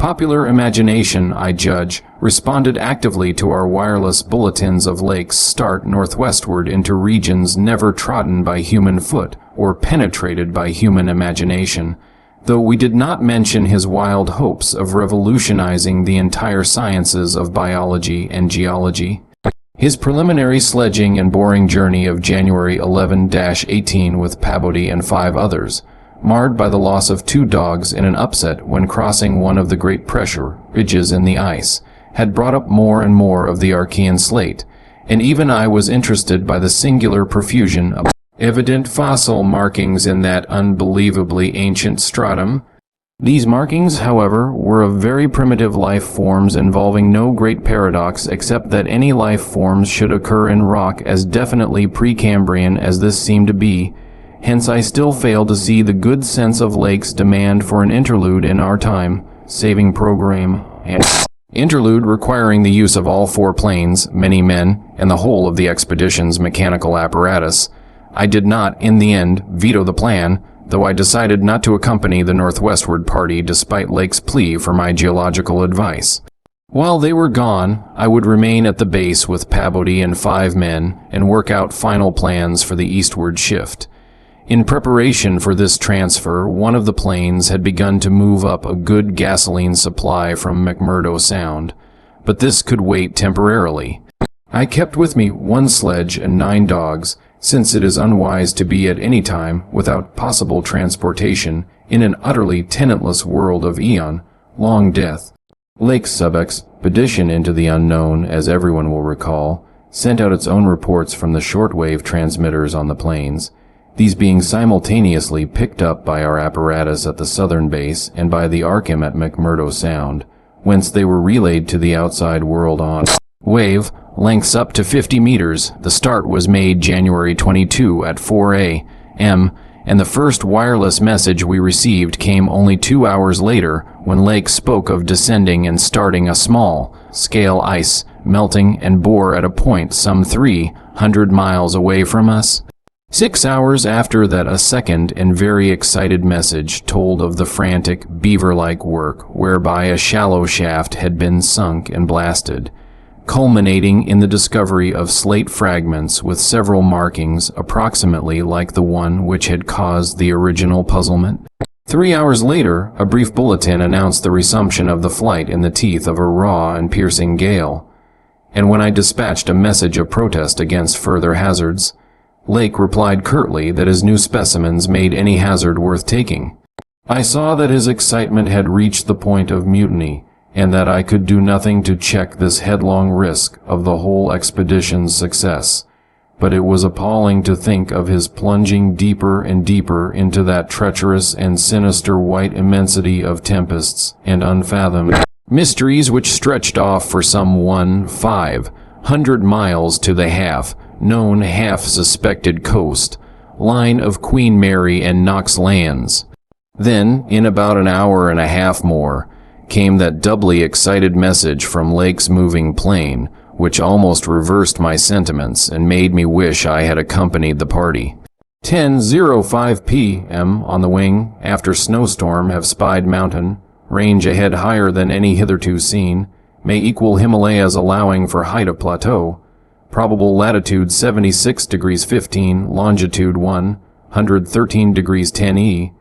Popular imagination, I judge, responded actively to our wireless bulletins of lakes start northwestward into regions never trodden by human foot or penetrated by human imagination, though we did not mention his wild hopes of revolutionizing the entire sciences of biology and geology. His preliminary sledging and boring journey of January 11-18 with Pabodie and 5 others, marred by the loss of 2 dogs in an upset when crossing one of the great pressure ridges in the ice, had brought up more and more of the Archean slate, and even I was interested by the singular profusion of evident fossil markings in that unbelievably ancient stratum. These markings, however, were of very primitive life forms involving no great paradox except that any life forms should occur in rock as definitely Precambrian as this seemed to be. Hence I still fail to see the good sense of Lake's demand for an interlude in our time-saving program, and interlude requiring the use of all 4 planes, many men, and the whole of the expedition's mechanical apparatus. I did not, in the end, veto the plan, though I decided not to accompany the northwestward party despite Lake's plea for my geological advice. While they were gone, I would remain at the base with Pabodie and 5 men and work out final plans for the eastward shift. In preparation for this transfer, one of the planes had begun to move up a good gasoline supply from McMurdo Sound, but this could wait temporarily. I kept with me 1 sledge and 9 dogs, since it is unwise to be at any time, without possible transportation, in an utterly tenantless world of long death. Lake's sub-expedition into the unknown, as everyone will recall, sent out its own reports from the shortwave transmitters on the plains, these being simultaneously picked up by our apparatus at the southern base and by the Arkham at McMurdo Sound, whence they were relayed to the outside world on wave, lengths up to 50 meters. The start was made January 22 at 4 a.m., and the first wireless message we received came only 2 hours later when Lake spoke of descending and starting a small-scale ice melting and bore at a point some 300 miles away from us. 6 hours after that a second and very excited message told of the frantic, beaver-like work whereby a shallow shaft had been sunk and blasted, culminating in the discovery of slate fragments with several markings approximately like the one which had caused the original puzzlement. 3 hours later, a brief bulletin announced the resumption of the flight in the teeth of a raw and piercing gale, and when I dispatched a message of protest against further hazards, Lake replied curtly that his new specimens made any hazard worth taking. I saw that his excitement had reached the point of mutiny, and that I could do nothing to check this headlong risk of the whole expedition's success, but it was appalling to think of his plunging deeper and deeper into that treacherous and sinister white immensity of tempests and unfathomed mysteries which stretched off for some 500 miles to the half-known, half-suspected coast line of Queen Mary and Knox lands. Then, in about an hour and a half more, came that doubly excited message from Lake's moving plane, which almost reversed my sentiments and made me wish I had accompanied the party. 10:05 p.m. on the wing, after snowstorm, have spied mountain, range ahead higher than any hitherto seen, may equal Himalayas allowing for height of plateau, probable latitude 76 degrees 15, longitude 113 degrees 10 E,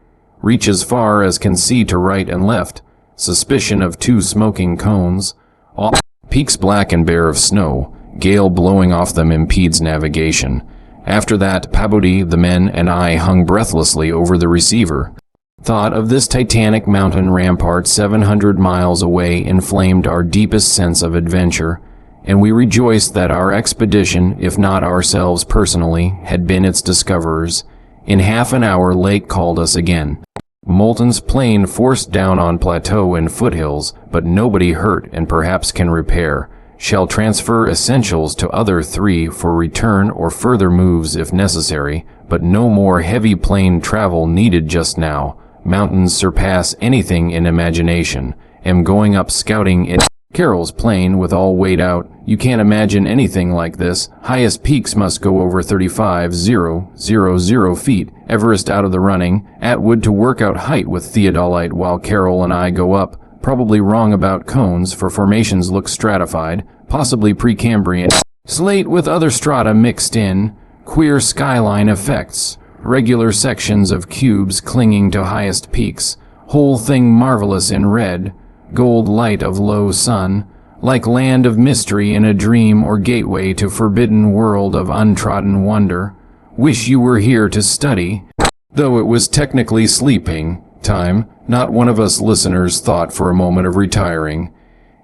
reach as far as can see to right and left, suspicion of 2 smoking cones, all peaks black and bare of snow, gale blowing off them impedes navigation. After that, Pabodie, the men, and I hung breathlessly over the receiver. Thought of this titanic mountain rampart 700 miles away inflamed our deepest sense of adventure, and we rejoiced that our expedition, if not ourselves personally, had been its discoverers. In half an hour Lake called us again. Moulton's plane forced down on plateau and foothills, but nobody hurt and perhaps can repair. Shall transfer essentials to other 3 for return or further moves if necessary, but no more heavy plane travel needed just now. Mountains surpass anything in imagination. Am going up scouting in Carroll's plane with all weighed out. You can't imagine anything like this. Highest peaks must go over 35,000 feet. Everest out of the running. Atwood to work out height with theodolite while Carroll and I go up. Probably wrong about cones, for formations look stratified, possibly Precambrian. Slate with other strata mixed in, queer skyline effects, regular sections of cubes clinging to highest peaks, whole thing marvelous in red, gold light of low sun, like land of mystery in a dream or gateway to forbidden world of untrodden wonder. Wish you were here to study. Though it was technically sleeping time, not one of us listeners thought for a moment of retiring.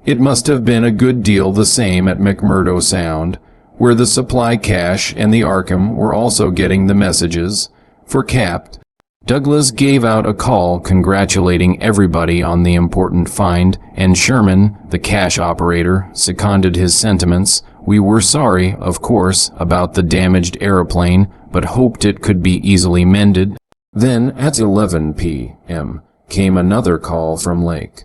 It must have been a good deal the same at McMurdo Sound, where the supply cache and the Arkham were also getting the messages. For Capt. Douglas gave out a call congratulating everybody on the important find, and Sherman, the cache operator, seconded his sentiments. We were sorry, of course, about the damaged aeroplane, but hoped it could be easily mended. Then, at 11 p.m., came another call from Lake.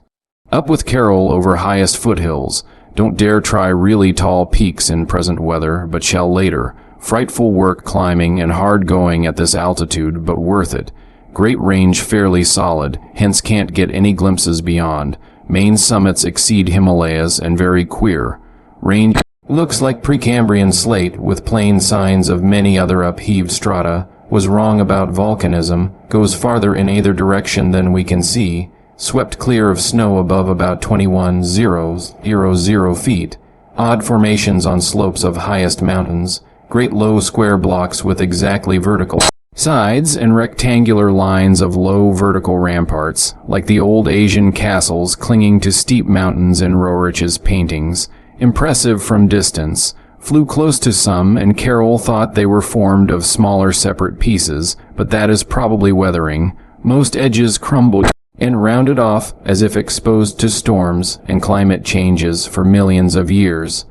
Up with Carol over highest foothills. Don't dare try really tall peaks in present weather, but shall later. Frightful work climbing and hard going at this altitude, but worth it. Great range fairly solid, hence can't get any glimpses beyond. Main summits exceed Himalayas and very queer. Range looks like Precambrian slate with plain signs of many other upheaved strata. Was wrong about volcanism. Goes farther in either direction than we can see. Swept clear of snow above about 21,000 feet. Odd formations on slopes of highest mountains. Great low square blocks with exactly vertical sides and rectangular lines of low vertical ramparts, like the old Asian castles clinging to steep mountains in Rorich's paintings. Impressive from distance. Flew close to some, and Carol thought they were formed of smaller separate pieces, but that is probably weathering. Most edges crumbled and rounded off as if exposed to storms and climate changes for millions of years.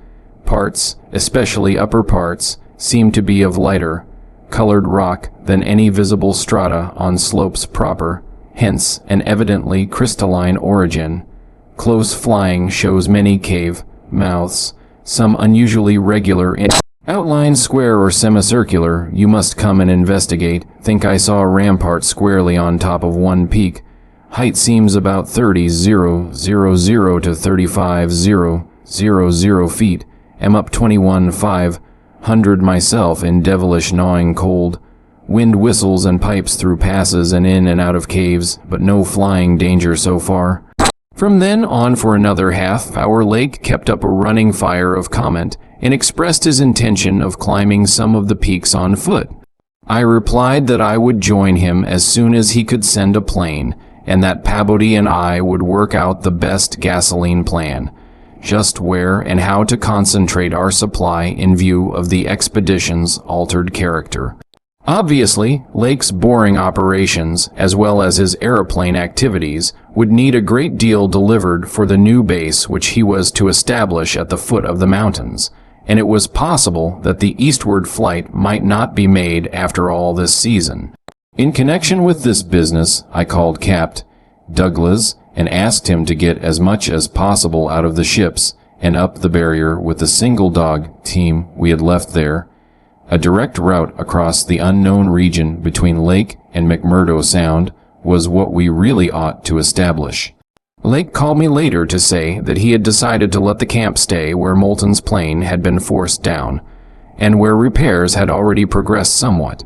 Parts, especially upper parts, seemed to be of lighter, colored rock than any visible strata on slopes proper, hence an evidently crystalline origin. Close flying shows many cave mouths, some unusually regular in outline, square or semicircular. You must come and investigate. Think I saw a rampart squarely on top of one peak. Height seems about 30,000 to 35,000 feet. Am up 21,500 myself in devilish gnawing cold. Wind whistles and pipes through passes and in and out of caves, but no flying danger so far. From then on for another half-hour, Lake kept up a running fire of comment and expressed his intention of climbing some of the peaks on foot. I replied that I would join him as soon as he could send a plane, and that Pabodie and I would work out the best gasoline plan, just where and how to concentrate our supply in view of the expedition's altered character. Obviously, Lake's boring operations, as well as his aeroplane activities, would need a great deal delivered for the new base which he was to establish at the foot of the mountains, and it was possible that the eastward flight might not be made after all this season. In connection with this business, I called Capt. Douglas and asked him to get as much as possible out of the ships and up the barrier with the single dog team we had left there. A direct route across the unknown region between Lake and McMurdo Sound was what we really ought to establish. Lake called me later to say that he had decided to let the camp stay where Moulton's plane had been forced down, and where repairs had already progressed somewhat.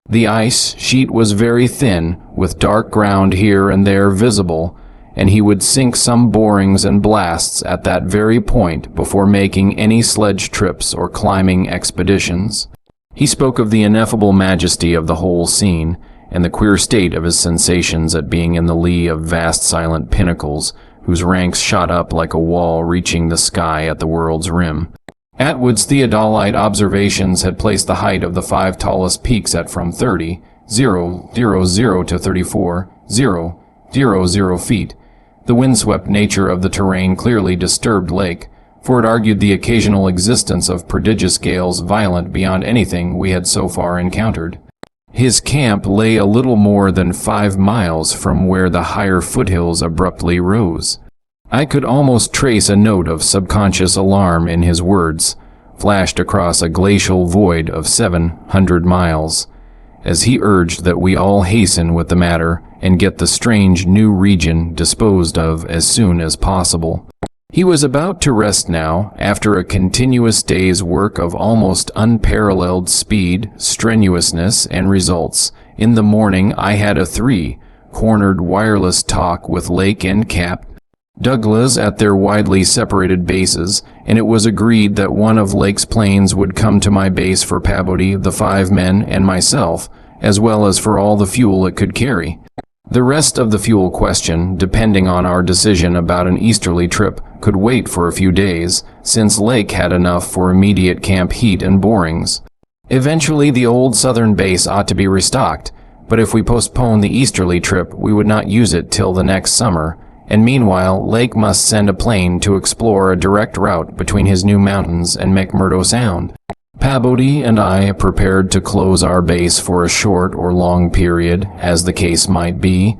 The ice sheet was very thin, with dark ground here and there visible, and he would sink some borings and blasts at that very point before making any sledge trips or climbing expeditions. He spoke of the ineffable majesty of the whole scene, and the queer state of his sensations at being in the lee of vast silent pinnacles, whose ranks shot up like a wall reaching the sky at the world's rim. Atwood's theodolite observations had placed the height of the 5 tallest peaks at from 30,000 to 34,000 feet. The windswept nature of the terrain clearly disturbed Lake, for it argued the occasional existence of prodigious gales violent beyond anything we had so far encountered. His camp lay a little more than 5 miles from where the higher foothills abruptly rose. I could almost trace a note of subconscious alarm in his words, flashed across a glacial void of 700 miles. as he urged that we all hasten with the matter and get the strange new region disposed of as soon as possible. He was about to rest now, after a continuous day's work of almost unparalleled speed, strenuousness, and results. In the morning I had a three-cornered wireless talk with Lake and Cap Douglas at their widely separated bases, and it was agreed that one of Lake's planes would come to my base for Pabodie, the 5 men, and myself, as well as for all the fuel it could carry. The rest of the fuel question, depending on our decision about an easterly trip, could wait for a few days, since Lake had enough for immediate camp heat and borings. Eventually the old southern base ought to be restocked, but if we postponed the easterly trip, we would not use it till the next summer, and meanwhile Lake must send a plane to explore a direct route between his new mountains and McMurdo Sound. Pabodie and I prepared to close our base for a short or long period, as the case might be.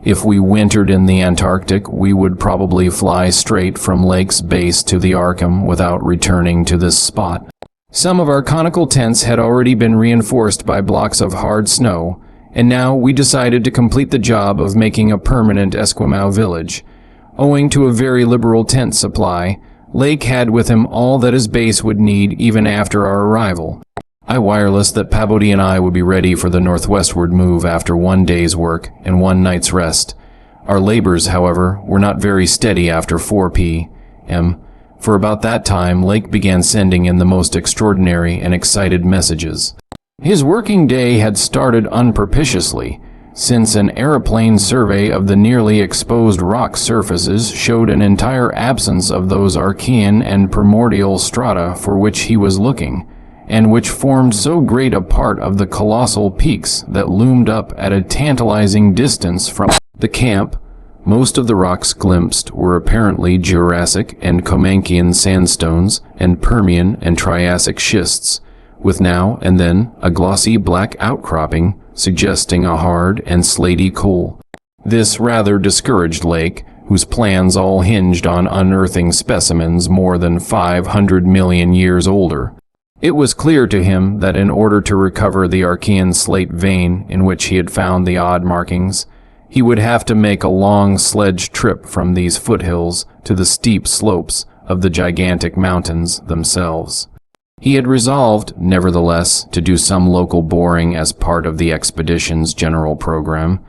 If we wintered in the Antarctic, we would probably fly straight from Lake's base to the Arkham without returning to this spot. Some of our conical tents had already been reinforced by blocks of hard snow, and now we decided to complete the job of making a permanent Esquimau village. Owing to a very liberal tent supply, Lake had with him all that his base would need even after our arrival. I wirelessed that Pabodie and I would be ready for the northwestward move after 1 day's work and 1 night's rest. Our labors, however, were not very steady after 4 p.m. For about that time, Lake began sending in the most extraordinary and excited messages. His working day had started unpropitiously, since an aeroplane survey of the nearly exposed rock surfaces showed an entire absence of those Archean and primordial strata for which he was looking, and which formed so great a part of the colossal peaks that loomed up at a tantalizing distance from the camp. Most of the rocks glimpsed were apparently Jurassic and Comanchian sandstones and Permian and Triassic schists, with now and then a glossy black outcropping suggesting a hard and slaty coal. This rather discouraged Lake, whose plans all hinged on unearthing specimens more than 500 million years older. It was clear to him that in order to recover the Archean slate vein in which he had found the odd markings, he would have to make a long sledge trip from these foothills to the steep slopes of the gigantic mountains themselves. He had resolved, nevertheless, to do some local boring as part of the expedition's general program,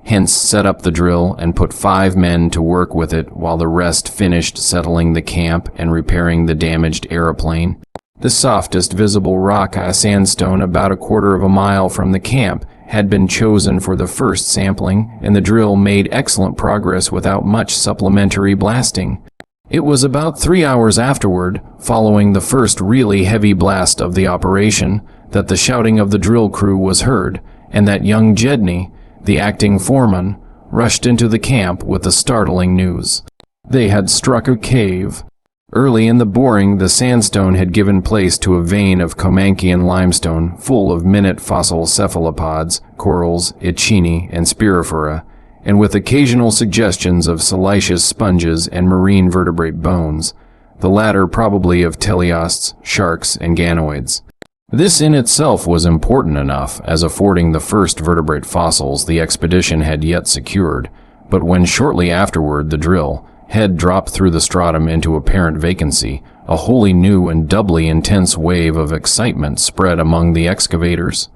hence set up the drill and put 5 men to work with it while the rest finished settling the camp and repairing the damaged aeroplane. The softest visible rock sandstone about a quarter of a mile from the camp had been chosen for the first sampling, and the drill made excellent progress without much supplementary blasting. It was about 3 hours afterward, following the first really heavy blast of the operation, that the shouting of the drill crew was heard, and that young Jedney, the acting foreman, rushed into the camp with the startling news. They had struck a cave. Early in the boring, the sandstone had given place to a vein of Comanchian limestone full of minute fossil cephalopods, corals, echini, and spirifera, and with occasional suggestions of siliceous sponges and marine vertebrate bones, the latter probably of teleosts, sharks, and ganoids. This in itself was important enough, as affording the first vertebrate fossils the expedition had yet secured, but when shortly afterward the drill head dropped through the stratum into apparent vacancy, a wholly new and doubly intense wave of excitement spread among the excavators.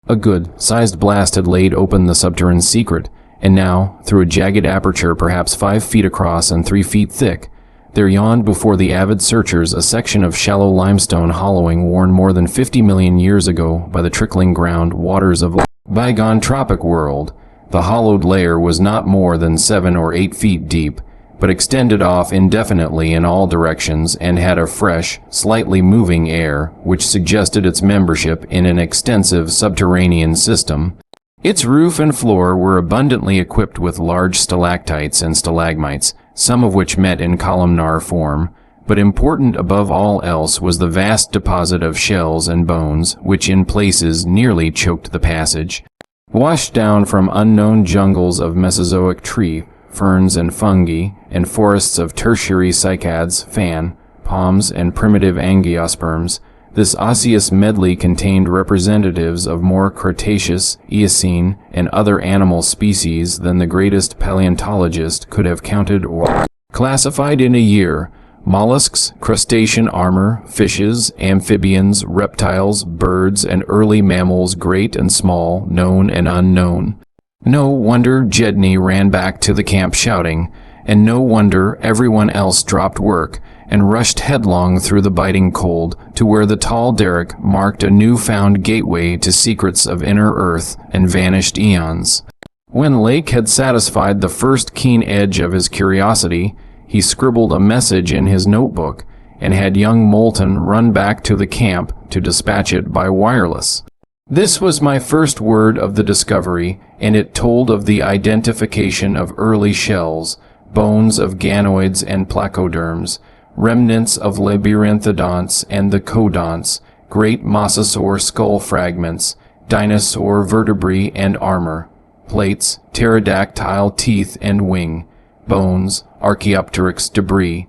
A good-sized blast had laid open the subterranean secret, and now, through a jagged aperture perhaps 5 feet across and 3 feet thick, there yawned before the avid searchers a section of shallow limestone hollowing worn more than 50 million years ago by the trickling ground waters of a bygone tropic world. The hollowed layer was not more than 7 or 8 feet deep, but extended off indefinitely in all directions and had a fresh, slightly moving air which suggested its membership in an extensive subterranean system. Its roof and floor were abundantly equipped with large stalactites and stalagmites, some of which met in columnar form, but important above all else was the vast deposit of shells and bones which in places nearly choked the passage. Washed down from unknown jungles of Mesozoic tree, ferns and fungi, and forests of tertiary cycads, fan, palms, and primitive angiosperms, This osseous medley contained representatives of more Cretaceous, Eocene, and other animal species than the greatest paleontologist could have counted or classified in a year. Mollusks, crustacean armor, fishes, amphibians, reptiles, birds, and early mammals great and small, known and unknown. No wonder Jedney ran back to the camp shouting, and no wonder everyone else dropped work and rushed headlong through the biting cold to where the tall derrick marked a new-found gateway to secrets of inner earth and vanished eons. When Lake had satisfied the first keen edge of his curiosity, he scribbled a message in his notebook and had young Moulton run back to the camp to dispatch it by wireless. This was my first word of the discovery, and it told of the identification of early shells, bones of ganoids and placoderms, remnants of labyrinthodonts and the codonts, great mosasaur skull fragments, dinosaur vertebrae and armor, plates, pterodactyl teeth and wing, bones, Archaeopteryx debris,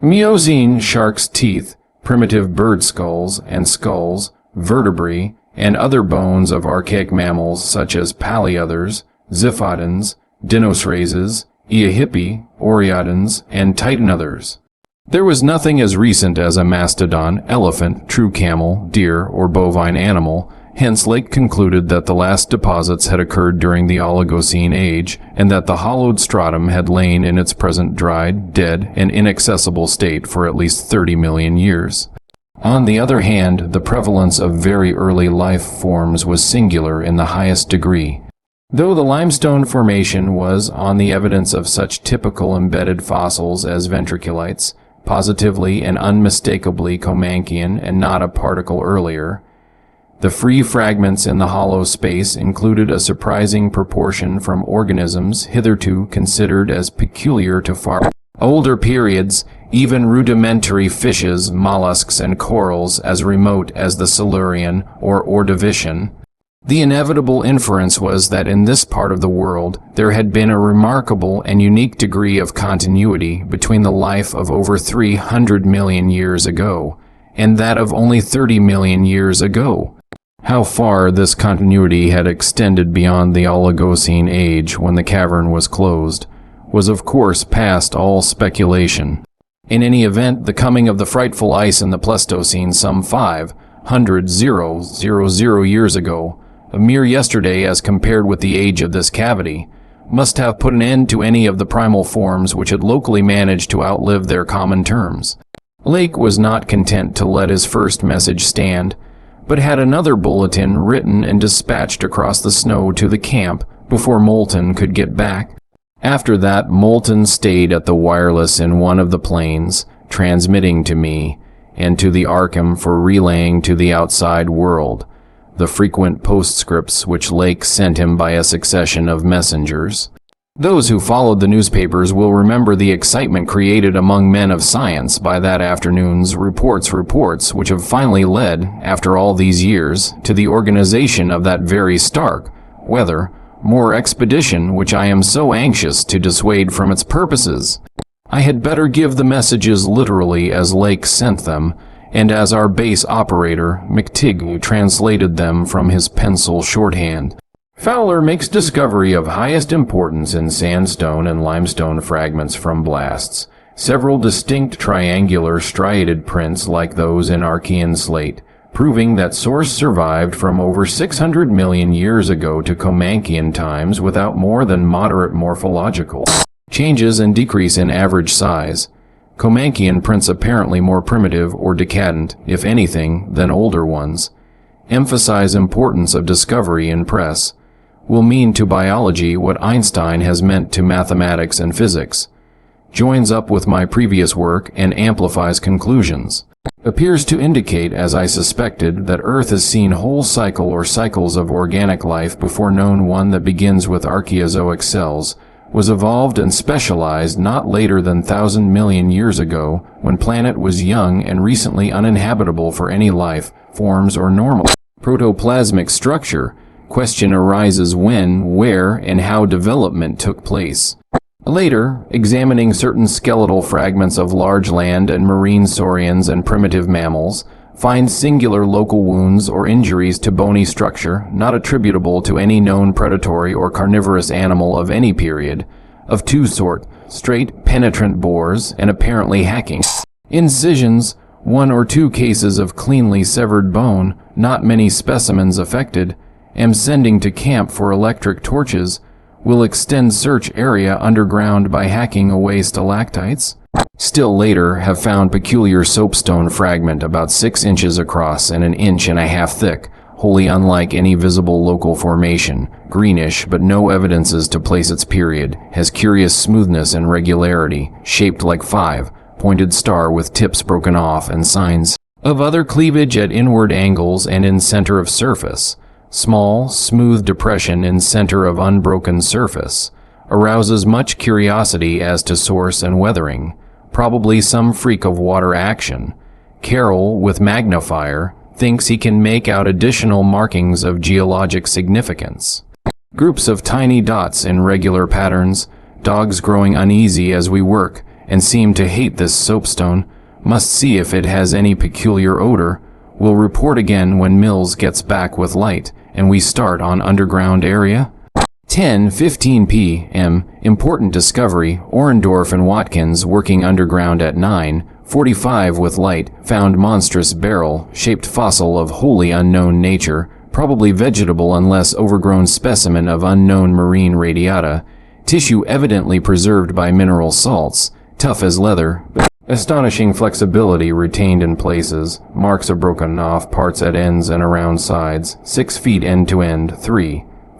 Miocene shark's teeth, primitive bird skulls, vertebrae, and other bones of archaic mammals such as paleothers, Ziphodons, Dinosraises, Eohippie, Oreodons, and Titanothers. There was nothing as recent as a mastodon, elephant, true camel, deer, or bovine animal. Hence, Lake concluded that the last deposits had occurred during the Oligocene age, and that the hollowed stratum had lain in its present dried, dead, and inaccessible state for at least 30 million years. On the other hand, the prevalence of very early life forms was singular in the highest degree. Though the limestone formation was, on the evidence of such typical embedded fossils as ventriculites, positively and unmistakably Comanchian and not a particle earlier, the free fragments in the hollow space included a surprising proportion from organisms hitherto considered as peculiar to far older periods, even rudimentary fishes, mollusks, and corals as remote as the Silurian or Ordovician. The inevitable inference was that in this part of the world there had been a remarkable and unique degree of continuity between the life of over 300 million years ago and that of only 30 million years ago. How far this continuity had extended beyond the Oligocene age when the cavern was closed was of course past all speculation. In any event, the coming of the frightful ice in the Pleistocene some 500,000 years ago, a mere yesterday as compared with the age of this cavity, must have put an end to any of the primal forms which had locally managed to outlive their common terms. Lake was not content to let his first message stand, but had another bulletin written and dispatched across the snow to the camp before Moulton could get back. After that, Moulton stayed at the wireless in one of the planes, transmitting to me, and to the Arkham for relaying to the outside world the frequent postscripts which Lake sent him by a succession of messengers. Those who followed the newspapers will remember the excitement created among men of science by that afternoon's reports which have finally led, after all these years, to the organization of that very stark, more expedition which I am so anxious to dissuade from its purposes. I had better give the messages literally as Lake sent them, and as our base operator, McTigg, translated them from his pencil shorthand. Fowler makes discovery of highest importance in sandstone and limestone fragments from blasts. Several distinct triangular striated prints like those in Archean slate, proving that source survived from over 600 million years ago to Comanchian times without more than moderate morphological changes and decrease in average size. Comanchian prints apparently more primitive or decadent, if anything, than older ones. Emphasize importance of discovery in press. Will mean to biology what Einstein has meant to mathematics and physics. Joins up with my previous work and amplifies conclusions. Appears to indicate, as I suspected, that Earth has seen whole cycle or cycles of organic life before known one that begins with archaeozoic cells, was evolved and specialized not later than 1,000 million years ago, when planet was young and recently uninhabitable for any life, forms, or normal protoplasmic structure. Question arises when, where, and how development took place. Later, examining certain skeletal fragments of large land and marine saurians and primitive mammals, Find singular local wounds or injuries to bony structure not attributable to any known predatory or carnivorous animal of any period, of two sort, straight penetrant bores and apparently hacking. Incisions, 1 or 2 cases of cleanly severed bone, not many specimens affected. Am sending to camp for electric torches. Will extend search area underground by hacking away stalactites. Still later, have found peculiar soapstone fragment about 6 inches across and 1.5 inches thick, wholly unlike any visible local formation, greenish but no evidences to place its period, has curious smoothness and regularity, shaped like 5, pointed star with tips broken off and signs of other cleavage at inward angles and in center of surface. Small, smooth depression in center of unbroken surface. Arouses much curiosity as to source and weathering. Probably some freak of water action. Carroll, with magnifier, thinks he can make out additional markings of geologic significance. Groups of tiny dots in regular patterns. Dogs growing uneasy as we work, and seem to hate this soapstone. Must see if it has any peculiar odor. Will report again when Mills gets back with light, and we start on underground area. 10:15 p.m. Important discovery. Orendorff and Watkins working underground at 9:45 with light found monstrous barrel-shaped fossil of wholly unknown nature, probably vegetable unless overgrown specimen of unknown marine radiata. Tissue evidently preserved by mineral salts, tough as leather. Astonishing flexibility retained in places. Marks of broken off parts at ends and around sides. 6 feet end to end.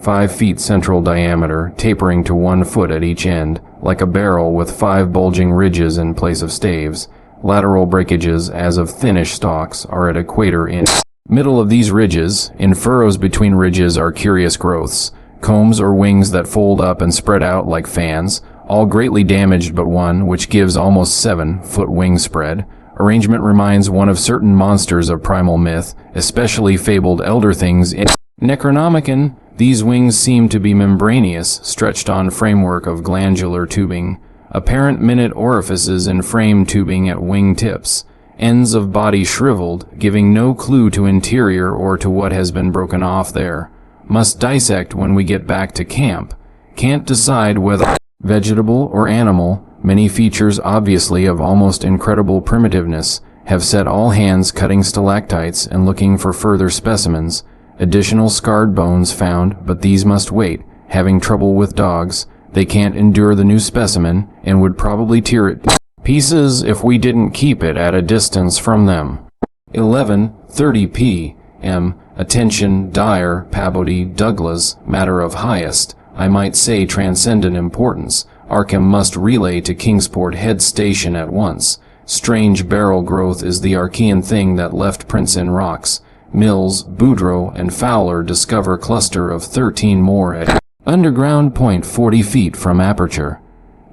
5 feet central diameter, tapering to 1 foot at each end, like a barrel with 5 bulging ridges in place of staves. Lateral breakages, as of thinnish stalks, are at equator in middle of these ridges. In furrows between ridges are curious growths. Combs or wings that fold up and spread out like fans. All greatly damaged but one, which gives almost 7-foot wing spread. Arrangement reminds one of certain monsters of primal myth, especially fabled elder things in Necronomicon. These wings seem to be membranous, stretched on framework of glandular tubing. Apparent minute orifices in frame tubing at wing tips. Ends of body shriveled, giving no clue to interior or to what has been broken off there. Must dissect when we get back to camp. Can't decide whether vegetable or animal, many features obviously of almost incredible primitiveness. Have set all hands cutting stalactites and looking for further specimens. Additional scarred bones found, but these must wait. Having trouble with dogs. They can't endure the new specimen and would probably tear it to pieces if we didn't keep it at a distance from them. 11:30 p.m. Attention, Dyer, Pabody, Douglas, matter of highest, I might say transcendent importance. Arkham must relay to Kingsport Head Station at once. Strange barrel growth is the Archean thing that left prints in rocks. Mills, Boudreaux, and Fowler discover cluster of 13 more at underground point 40 feet from aperture.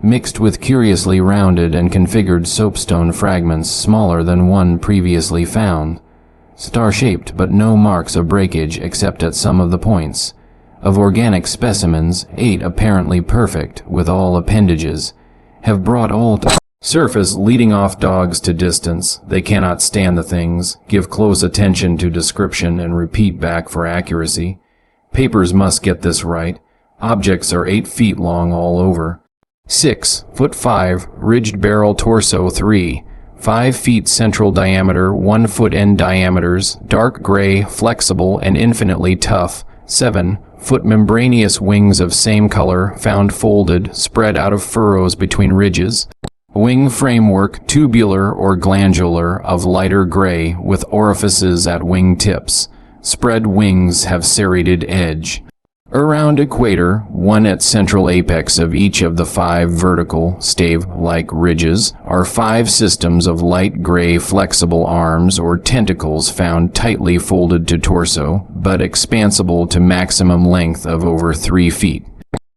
Mixed with curiously rounded and configured soapstone fragments smaller than one previously found. Star-shaped but no marks of breakage except at some of the points. Of organic specimens, 8 apparently perfect, with all appendages. Have brought all to surface, leading off dogs to distance. They cannot stand the things. Give close attention to description and repeat back for accuracy. Papers must get this right. Objects are 8 feet long all over. 6'5", ridged barrel torso 3. 5 feet central diameter, 1 foot end diameters, dark gray, flexible, and infinitely tough. 7-foot membranous wings of same color, found folded, spread out of furrows between ridges. Wing framework, tubular or glandular, of lighter gray, with orifices at wing tips. Spread wings have serrated edge. Around equator, one at central apex of each of the 5 vertical, stave-like ridges, are 5 systems of light gray flexible arms or tentacles found tightly folded to torso, but expansible to maximum length of over 3 feet.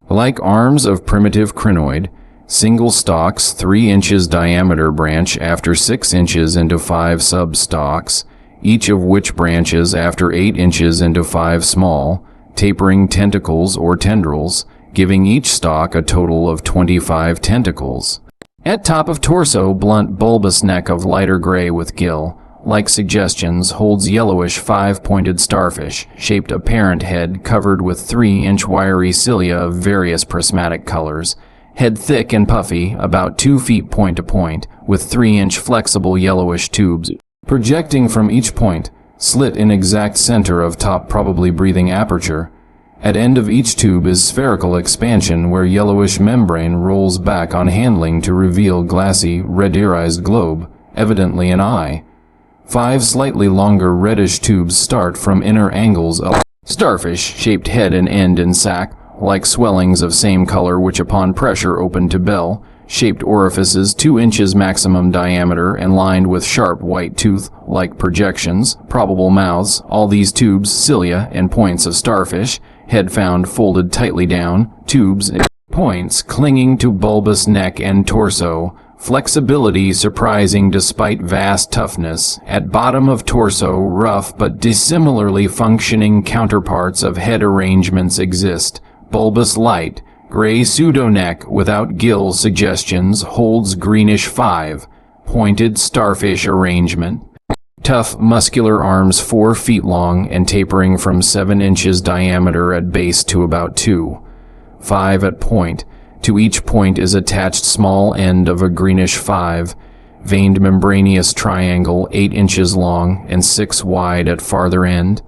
Like arms of primitive crinoid, single stalks 3 inches diameter branch after 6 inches into 5 sub-stalks, each of which branches after 8 inches into 5 small, tapering tentacles or tendrils, giving each stalk a total of 25 tentacles. At top of torso, blunt bulbous neck of lighter gray with gill, like suggestions, holds yellowish 5-pointed starfish, shaped apparent head covered with 3-inch wiry cilia of various prismatic colors, head thick and puffy, about 2 feet point to point, with 3-inch flexible yellowish tubes projecting from each point, slit in exact center of top probably breathing aperture. At end of each tube is spherical expansion where yellowish membrane rolls back on handling to reveal glassy, red-irised globe, evidently an eye. 5 slightly longer reddish tubes start from inner angles of starfish-shaped head and end in sac, like swellings of same color which upon pressure open to bell, shaped orifices 2 inches maximum diameter and lined with sharp white tooth-like projections, probable mouths, all these tubes, cilia, and points of starfish, head found folded tightly down, tubes, and points clinging to bulbous neck and torso, flexibility surprising despite vast toughness, at bottom of torso, rough but dissimilarly functioning counterparts of head arrangements exist, bulbous light, gray pseudo-neck without gill suggestions holds greenish 5, pointed starfish arrangement. Tough, muscular arms 4 feet long and tapering from 7 inches diameter at base to about 2. 5 at point. To each point is attached small end of a greenish 5, veined membranous triangle 8 inches long and 6 wide at farther end.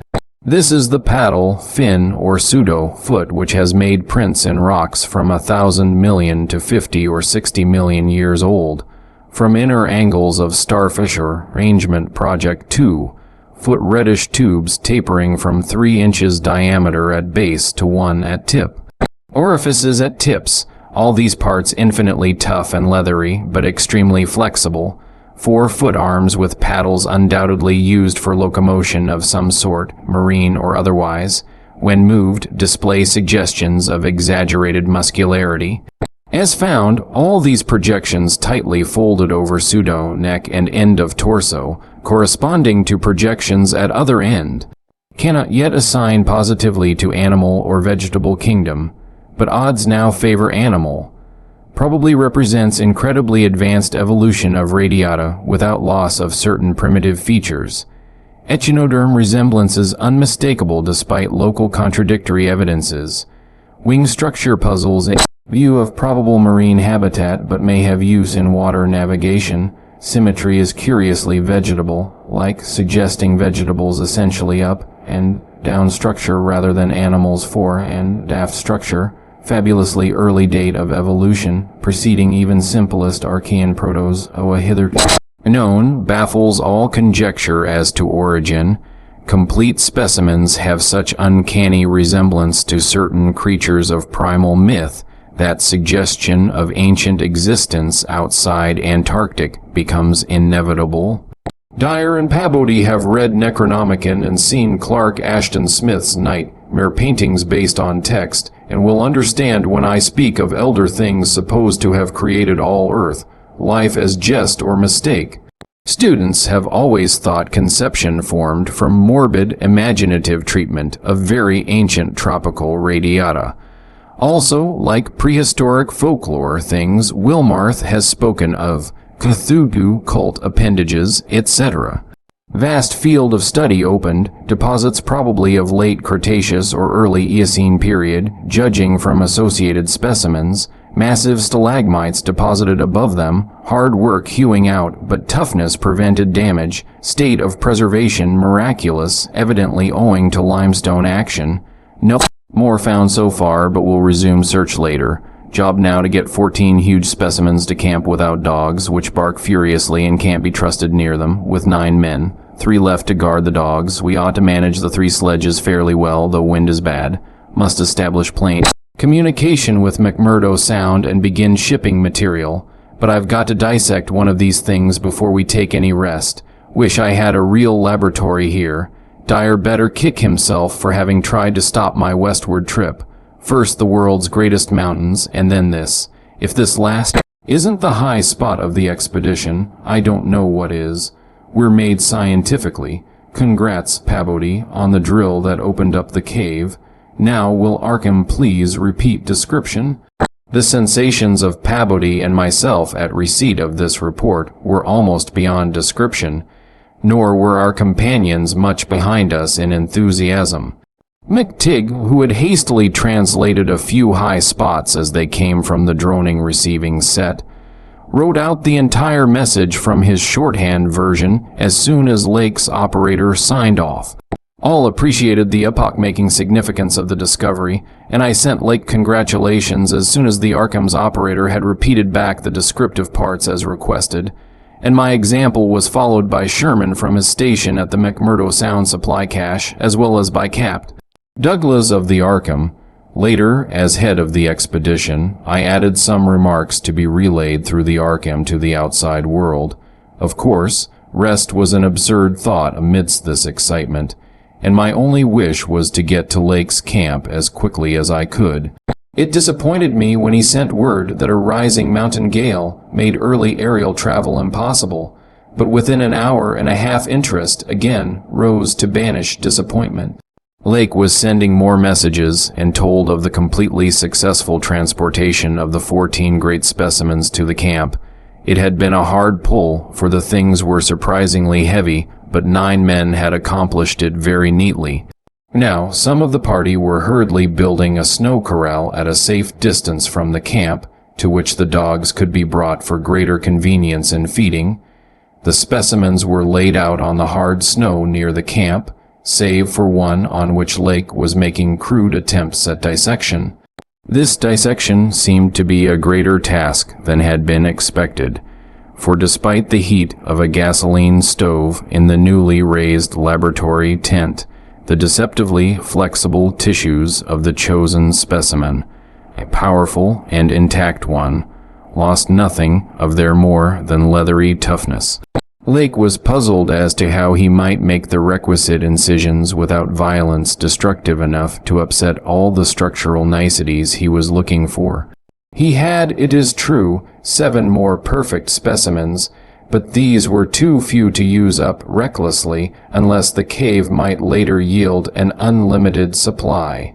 This is the paddle, fin, or pseudo-foot which has made prints in rocks from 1,000 million to 50 or 60 million years old. From inner angles of starfish arrangement project 2, foot reddish tubes tapering from 3 inches diameter at base to 1 at tip. Orifices at tips, all these parts infinitely tough and leathery, but extremely flexible. 4 foot arms with paddles undoubtedly used for locomotion of some sort, marine or otherwise. When moved, display suggestions of exaggerated muscularity. As found, all these projections tightly folded over pseudo, neck, and end of torso, corresponding to projections at other end. Cannot yet assign positively to animal or vegetable kingdom, but odds now favor animal. Probably represents incredibly advanced evolution of radiata without loss of certain primitive features. Echinoderm resemblances unmistakable despite local contradictory evidences. Wing structure puzzles in view of probable marine habitat but may have use in water navigation. Symmetry is curiously vegetable, like suggesting vegetables essentially up and down structure rather than animals fore and aft structure. Fabulously early date of evolution, preceding even simplest Archean protozoa hitherto known, baffles all conjecture as to origin. Complete specimens have such uncanny resemblance to certain creatures of primal myth that suggestion of ancient existence outside Antarctic becomes inevitable. Dyer and Pabodie have read Necronomicon and seen Clark Ashton Smith's nightmare paintings based on text, and will understand when I speak of elder things supposed to have created all earth, life as jest or mistake. Students have always thought conception formed from morbid, imaginative treatment of very ancient tropical radiata. Also, like prehistoric folklore things, Wilmarth has spoken of Cthulhu cult appendages, etc. Vast field of study opened, deposits probably of late Cretaceous or early Eocene period, judging from associated specimens, massive stalagmites deposited above them, hard work hewing out, but toughness prevented damage, state of preservation miraculous, evidently owing to limestone action. No more found so far, but will resume search later. Job now to get 14 huge specimens to camp without dogs, which bark furiously and can't be trusted near them, with 9 men. 3 left to guard the dogs. We ought to manage the 3 sledges fairly well, though wind is bad. Must establish plane communication with McMurdo Sound and begin shipping material. But I've got to dissect one of these things before we take any rest. Wish I had a real laboratory here. Dyer better kick himself for having tried to stop my westward trip. First the world's greatest mountains, and then this. If this last isn't the high spot of the expedition, I don't know what is. We're made scientifically. Congrats, Pabodie, on the drill that opened up the cave. Now will Arkham please repeat description? The sensations of Pabodie and myself at receipt of this report were almost beyond description. nor were our companions much behind us in enthusiasm. McTigg, who had hastily translated a few high spots as they came from the droning receiving set, wrote out the entire message from his shorthand version as soon as Lake's operator signed off. All appreciated the epoch-making significance of the discovery, and I sent Lake congratulations as soon as the Arkham's operator had repeated back the descriptive parts as requested, and my example was followed by Sherman from his station at the McMurdo Sound Supply Cache, as well as by Capt. Douglas of the Arkham. Later, as head of the expedition, I added some remarks to be relayed through the Arkham to the outside world. Of course, rest was an absurd thought amidst this excitement, and my only wish was to get to Lake's camp as quickly as I could. It disappointed me when he sent word that a rising mountain gale made early aerial travel impossible, but within an hour and a half interest again rose to banish disappointment. Lake was sending more messages and told of the completely successful transportation of the 14 great specimens to the camp. It had been a hard pull, for the things were surprisingly heavy, but 9 men had accomplished it very neatly. Now, some of the party were hurriedly building a snow corral at a safe distance from the camp, to which the dogs could be brought for greater convenience in feeding. The specimens were laid out on the hard snow near the camp, save for one on which Lake was making crude attempts at dissection. This dissection seemed to be a greater task than had been expected, for despite the heat of a gasoline stove in the newly raised laboratory tent, the deceptively flexible tissues of the chosen specimen, a powerful and intact one, lost nothing of their more than leathery toughness. Lake was puzzled as to how he might make the requisite incisions without violence destructive enough to upset all the structural niceties he was looking for. He had, it is true, 7 more perfect specimens, but these were too few to use up recklessly unless the cave might later yield an unlimited supply.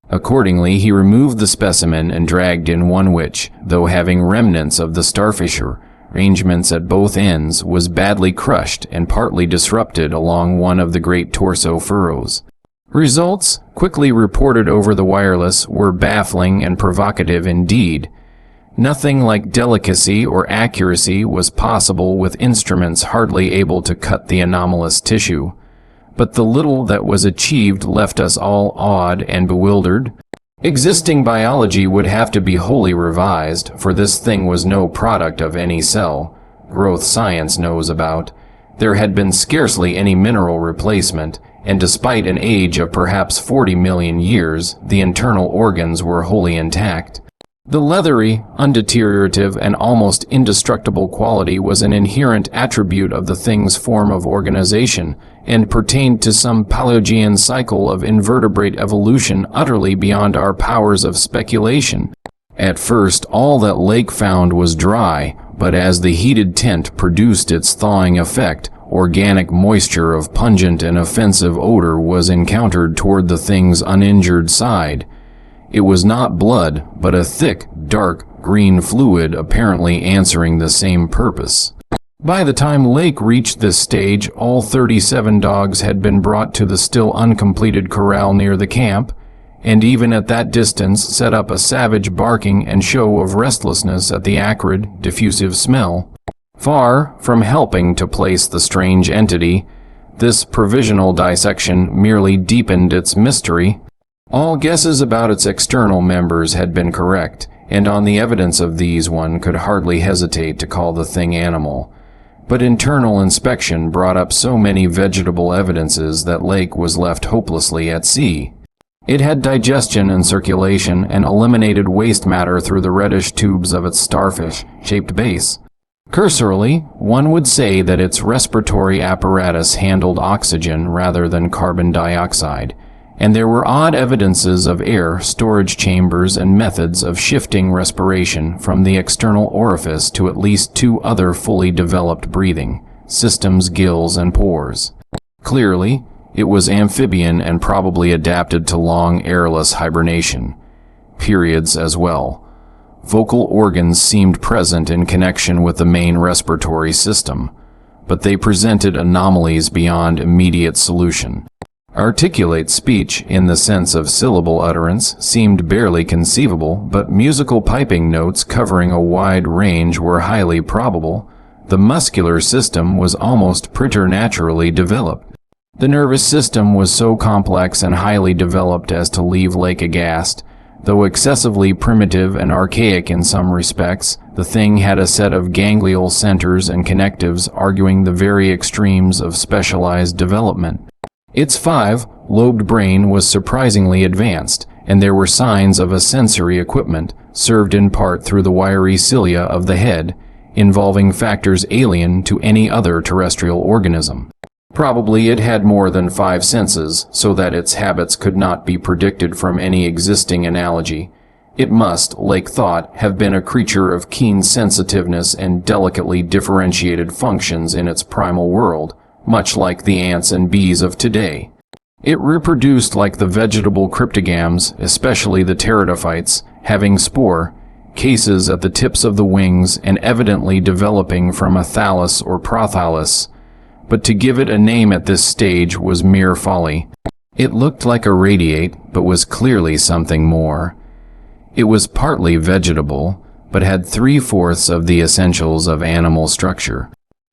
Accordingly, he removed the specimen and dragged in one which, though having remnants of the starfisher, arrangements at both ends, was badly crushed and partly disrupted along one of the great torso furrows. Results, quickly reported over the wireless, were baffling and provocative indeed. Nothing like delicacy or accuracy was possible with instruments hardly able to cut the anomalous tissue, but the little that was achieved left us all awed and bewildered. Existing biology would have to be wholly revised, for this thing was no product of any cell. Growth science knows about. There had been scarcely any mineral replacement, and despite an age of perhaps 40 million years, the internal organs were wholly intact. The leathery, undeteriorative, and almost indestructible quality was an inherent attribute of the thing's form of organization, and pertained to some Paleogean cycle of invertebrate evolution utterly beyond our powers of speculation. At first, all that Lake found was dry, but as the heated tent produced its thawing effect, organic moisture of pungent and offensive odor was encountered toward the thing's uninjured side. It was not blood, but a thick, dark, green fluid apparently answering the same purpose. By the time Lake reached this stage, all 37 dogs had been brought to the still uncompleted corral near the camp, and even at that distance set up a savage barking and show of restlessness at the acrid, diffusive smell. Far from helping to place the strange entity, this provisional dissection merely deepened its mystery. All guesses about its external members had been correct, and on the evidence of these one could hardly hesitate to call the thing animal. But internal inspection brought up so many vegetable evidences that Lake was left hopelessly at sea. It had digestion and circulation, and eliminated waste matter through the reddish tubes of its starfish-shaped base. Cursorily, one would say that its respiratory apparatus handled oxygen rather than carbon dioxide, and there were odd evidences of air, storage chambers, and methods of shifting respiration from the external orifice to at least 2 other fully developed breathing systems, gills, and pores. Clearly, it was amphibian and probably adapted to long airless hibernation. Periods as well. Vocal organs seemed present in connection with the main respiratory system. but they presented anomalies beyond immediate solution. Articulate speech, in the sense of syllable utterance, seemed barely conceivable, but musical piping notes covering a wide range were highly probable. The muscular system was almost preternaturally developed. The nervous system was so complex and highly developed as to leave Lake aghast. Though excessively primitive and archaic in some respects, the thing had a set of ganglial centers and connectives arguing the very extremes of specialized development. Its 5-lobed brain was surprisingly advanced, and there were signs of a sensory equipment, served in part through the wiry cilia of the head, involving factors alien to any other terrestrial organism. Probably it had more than 5 senses, so that its habits could not be predicted from any existing analogy. It must, Lake thought, have been a creature of keen sensitiveness and delicately differentiated functions in its primal world, much like the ants and bees of today. It reproduced like the vegetable cryptogams, especially the pteridophytes, having spore, cases at the tips of the wings and evidently developing from a thallus or prothallus. But to give it a name at this stage was mere folly. It looked like a radiate, but was clearly something more. It was partly vegetable, but had 3/4 of the essentials of animal structure.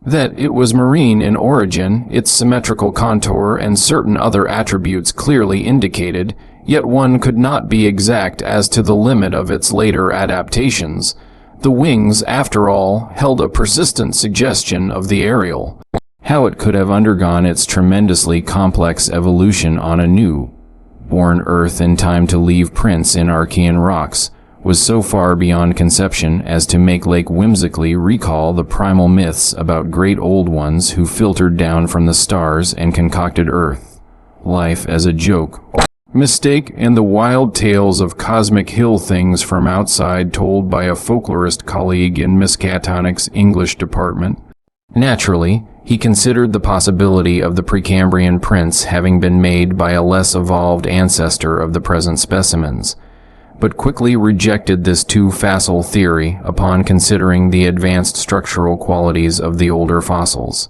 That it was marine in origin, its symmetrical contour and certain other attributes clearly indicated, yet one could not be exact as to the limit of its later adaptations. The wings, after all, held a persistent suggestion of the aerial. How it could have undergone its tremendously complex evolution on a new-born Earth in time to leave prints in Archean rocks was so far beyond conception as to make Lake whimsically recall the primal myths about great old ones who filtered down from the stars and concocted Earth life as a joke. Mistake and the wild tales of cosmic hill things from outside told by a folklorist colleague in Miss Catonic's English department. Naturally, he considered the possibility of the Precambrian prints having been made by a less evolved ancestor of the present specimens, but quickly rejected this too facile theory upon considering the advanced structural qualities of the older fossils.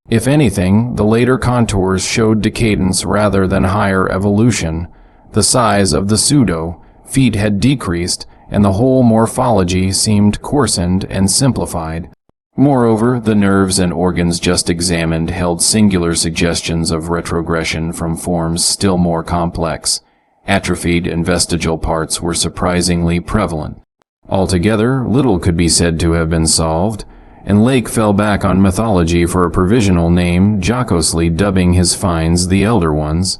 If anything, the later contours showed decadence rather than higher evolution. The size of the pseudo-feet had decreased, and the whole morphology seemed coarsened and simplified. Moreover, the nerves and organs just examined held singular suggestions of retrogression from forms still more complex. Atrophied and vestigial parts were surprisingly prevalent. Altogether, little could be said to have been solved, and Lake fell back on mythology for a provisional name, jocosely dubbing his finds the Elder Ones.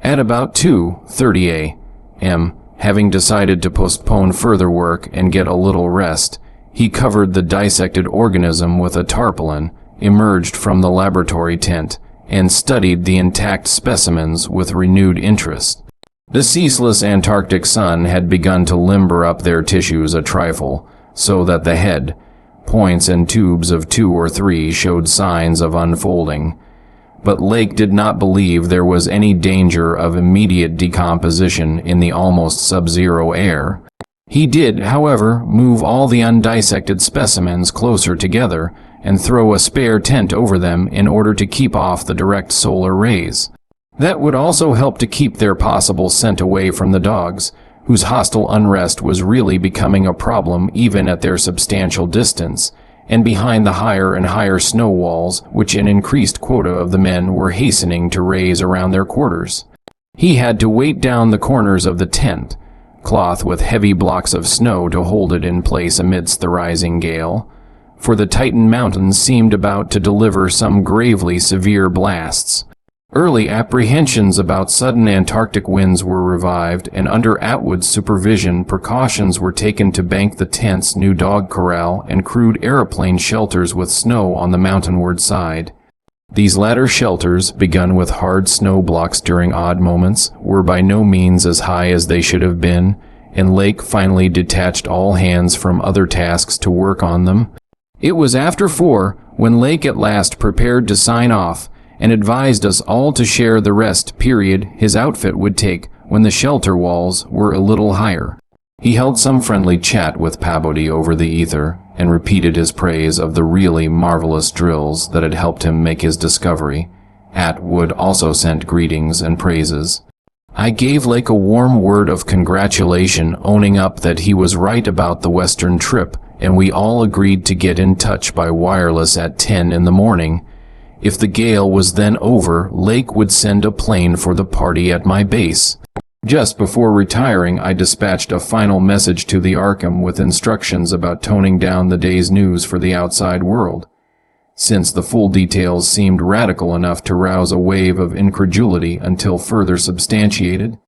At about 2:30 a.m., having decided to postpone further work and get a little rest, he covered the dissected organism with a tarpaulin, emerged from the laboratory tent, and studied the intact specimens with renewed interest. The ceaseless Antarctic sun had begun to limber up their tissues a trifle, so that the head, points and tubes of 2 or 3 showed signs of unfolding. But Lake did not believe there was any danger of immediate decomposition in the almost sub-zero air. He did, however, move all the undissected specimens closer together and throw a spare tent over them in order to keep off the direct solar rays. That would also help to keep their possible scent away from the dogs, whose hostile unrest was really becoming a problem even at their substantial distance, and behind the higher and higher snow walls which an increased quota of the men were hastening to raise around their quarters. He had to weight down the corners of the tent, cloth with heavy blocks of snow to hold it in place amidst the rising gale, for the Titan Mountains seemed about to deliver some gravely severe blasts. Early apprehensions about sudden Antarctic winds were revived, and under Atwood's supervision precautions were taken to bank the tent's new dog corral and crude aeroplane shelters with snow on the mountainward side. These latter shelters, begun with hard snow blocks during odd moments, were by no means as high as they should have been, and Lake finally detached all hands from other tasks to work on them. It was after 4 when Lake at last prepared to sign off, and advised us all to share the rest period his outfit would take when the shelter walls were a little higher. He held some friendly chat with Pabodie over the ether, and repeated his praise of the really marvelous drills that had helped him make his discovery. Atwood also sent greetings and praises. I gave Lake a warm word of congratulation, owning up that he was right about the western trip, and we all agreed to get in touch by wireless at 10 in the morning. If the gale was then over, Lake would send a plane for the party at my base. Just before retiring, I dispatched a final message to the Arkham with instructions about toning down the day's news for the outside world. Since the full details seemed radical enough to rouse a wave of incredulity until further substantiated,